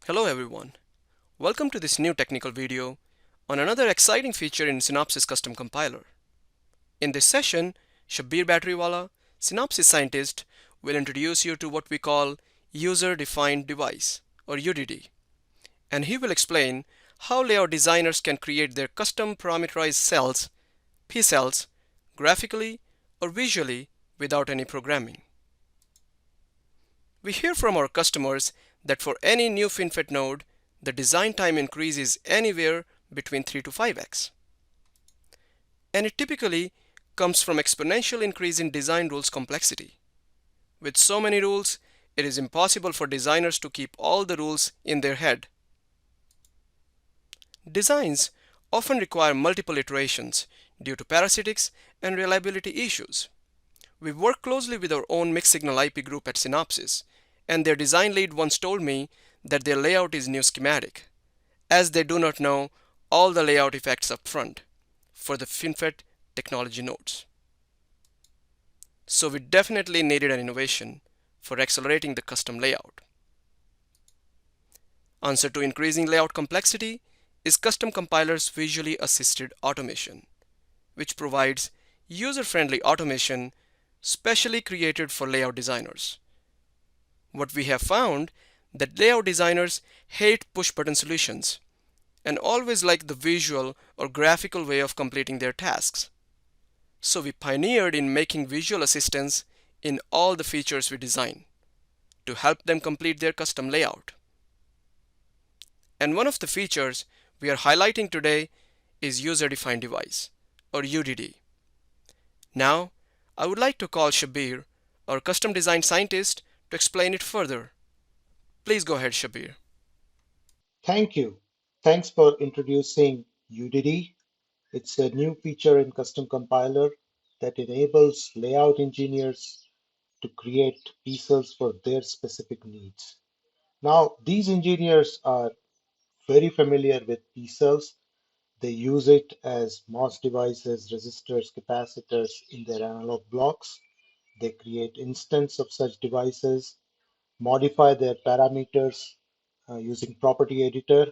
Hello everyone. Welcome to this new technical video on another exciting feature in Synopsys Custom Compiler. In this session, Shabbir Batterywala, Synopsys Scientist, will introduce you to what we call User-Defined Device or UDD, and he will explain how layout designers can create their custom parameterized cells, P-cells, graphically or visually without any programming. We hear from our customers that for any new FinFET node, the design time increases anywhere between 3 to 5x. And it typically comes from exponential increase in design rules complexity. With so many rules, it is impossible for designers to keep all the rules in their head. Designs often require multiple iterations due to parasitics and reliability issues. We work closely with our own mixed signal IP group at Synopsys, and their design lead once told me that their layout is new schematic, as they do not know all the layout effects up front for the FinFET technology nodes. So we definitely needed an innovation for accelerating the custom layout. Answer to increasing layout complexity is Custom Compiler's visually assisted automation, which provides user-friendly automation specially created for layout designers. What we have found that layout designers hate push-button solutions and always like the visual or graphical way of completing their tasks. So we pioneered in making visual assistance in all the features we design to help them complete their custom layout. And one of the features we are highlighting today is User-Defined Device or UDD. Now, I would like to call Shabbir, our custom design scientist, to explain it further. Please go ahead, Shabbir. Thank you. Thanks for introducing UDD. It's a new feature in Custom Compiler that enables layout engineers to create pieces for their specific needs. Now, these engineers are very familiar with pieces. They use it as MOS devices, resistors, capacitors in their analog blocks. They create instances of such devices, modify their parameters using property editor,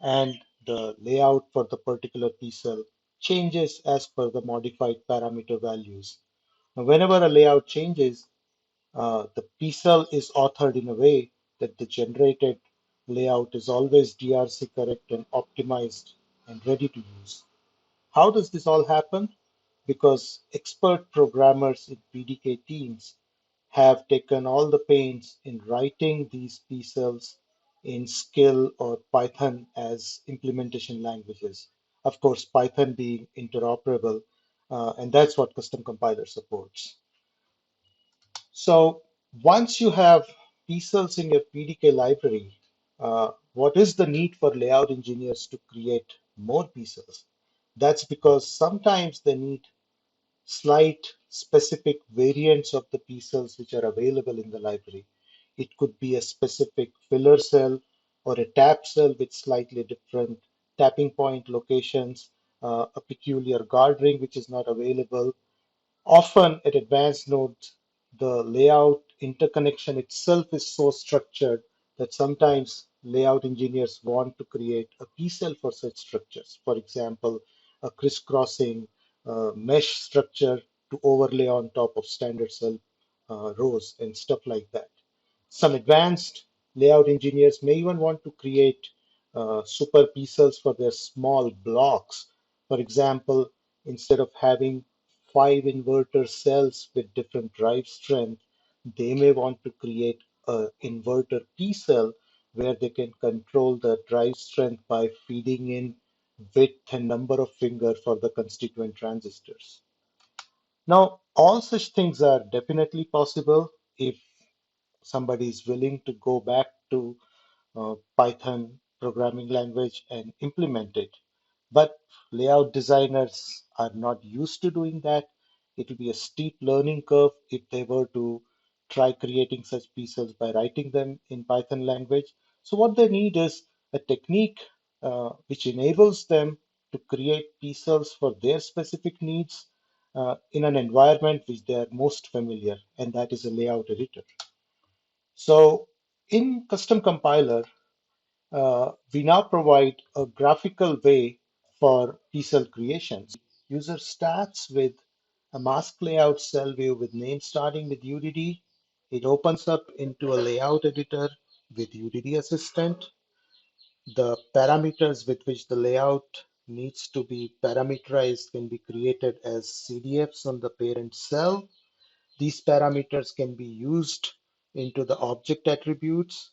and the layout for the particular P cell changes as per the modified parameter values. Now, whenever a layout changes, the P cell is authored in a way that the generated layout is always DRC correct and optimized and ready to use. How does this all happen? Because expert programmers in PDK teams have taken all the pains in writing these P cells in Skill or Python as implementation languages. Of course, Python being interoperable, and that's what Custom Compiler supports. So once you have P cells in your PDK library, what is the need for layout engineers to create more P cells? That's because sometimes they need slight specific variants of the P cells which are available in the library. It could be a specific filler cell or a tap cell with slightly different tapping point locations, a peculiar guard ring which is not available. Often at advanced nodes, the layout interconnection itself is so structured that sometimes layout engineers want to create a P cell for such structures. For example, a crisscrossing mesh structure to overlay on top of standard cell rows and stuff like that. Some advanced layout engineers may even want to create super P cells for their small blocks. For example, instead of having 5 inverter cells with different drive strength, they may want to create an inverter P cell where they can control the drive strength by feeding in width and number of finger for the constituent transistors. Now, all such things are definitely possible if somebody is willing to go back to Python programming language and implement it. But layout designers are not used to doing that. It will be a steep learning curve if they were to try creating such pieces by writing them in Python language. So what they need is a technique which enables them to create pieces for their specific needs in an environment which they are most familiar, and that is a layout editor. So in Custom Compiler, We now provide a graphical way for P-cell creation. User starts with a mask layout cell view with name starting with UDD. It opens up into a layout editor with UDD Assistant. The parameters with which the layout needs to be parameterized can be created as CDFs on the parent cell. These parameters can be used into the object attributes,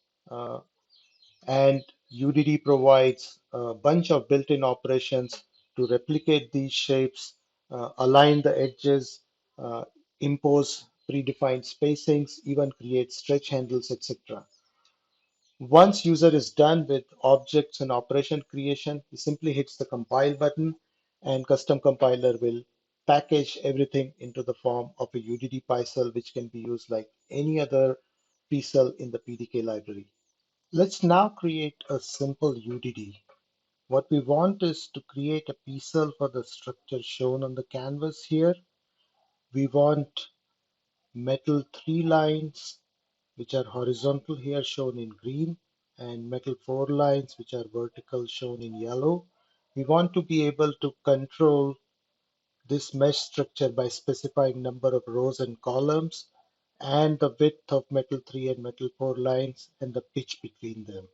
and UDD provides a bunch of built-in operations to replicate these shapes, align the edges, uh, impose predefined spacings, even create stretch handles, etc. Once user is done with objects and operation creation, he simply hits the compile button and custom compiler will package everything into the form of a UDD PyCell, which can be used like any other PCell in the PDK library. Let's now create a simple UDD. What we want is to create a PCell for the structure shown on the canvas here. We want metal 3 lines which are horizontal here shown in green, and metal 4 lines which are vertical shown in yellow. We want to be able to control this mesh structure by specifying number of rows and columns and the width of metal 3 and metal 4 lines and the pitch between them.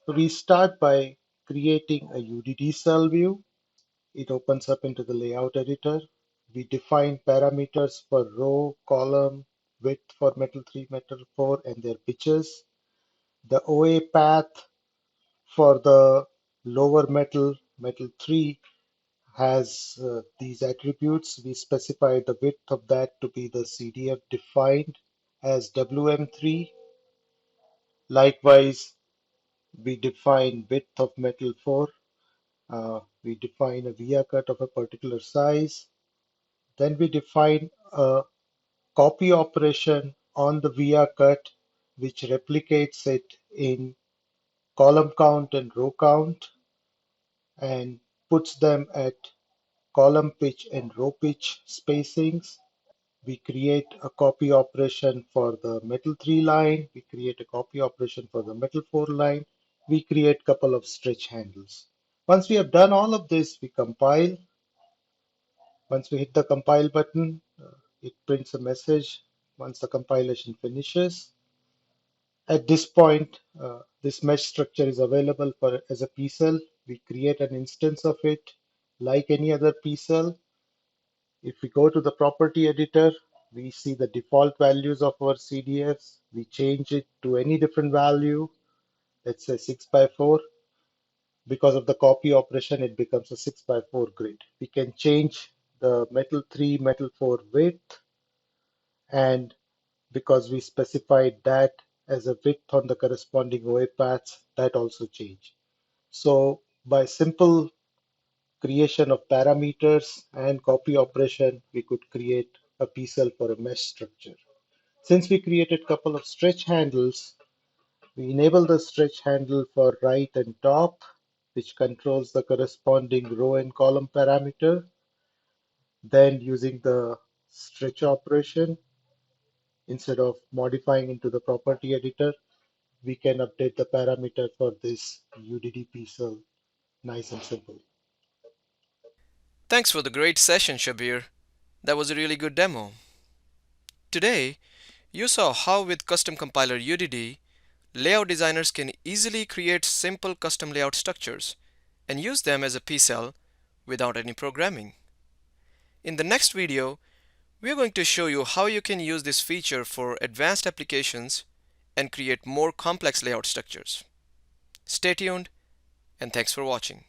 So we start by creating a UDD cell view. It opens up into the layout editor. We define parameters for row, column, width for metal 3, metal 4, and their pitches. The OA path for the lower metal, metal 3, has these attributes. We specify the width of that to be the CDF defined as WM3. Likewise, we define width of metal 4. We define a via cut of a particular size. Then we define a copy operation on the via cut, which replicates it in column count and row count and puts them at column pitch and row pitch spacings. We create a copy operation for the metal 3 line. We create a copy operation for the metal 4 line. We create a couple of stretch handles. Once we have done all of this, we compile. Once we hit the compile button, it prints a message once the compilation finishes. At this point, this mesh structure is available for as a P-cell. We create an instance of it like any other P-cell. If we go to the property editor, we see the default values of our CDFs. We change it to any different value, let's say 6 by 4. Because of the copy operation, it becomes a 6 by 4 grid. We can change the metal 3, metal 4 width, and because we specified that as a width on the corresponding OA paths, that also changed. So by simple creation of parameters and copy operation, we could create a P-cell for a mesh structure. Since we created a couple of stretch handles, we enable the stretch handle for right and top, which controls the corresponding row and column parameter. Then using the stretch operation, instead of modifying into the property editor, we can update the parameter for this UDD P-cell. Nice and simple. Thanks for the great session, Shabbir. That was a really good demo. Today, you saw how with custom compiler UDD, layout designers can easily create simple custom layout structures and use them as a P-cell without any programming. In the next video, we are going to show you how you can use this feature for advanced applications and create more complex layout structures. Stay tuned, and thanks for watching.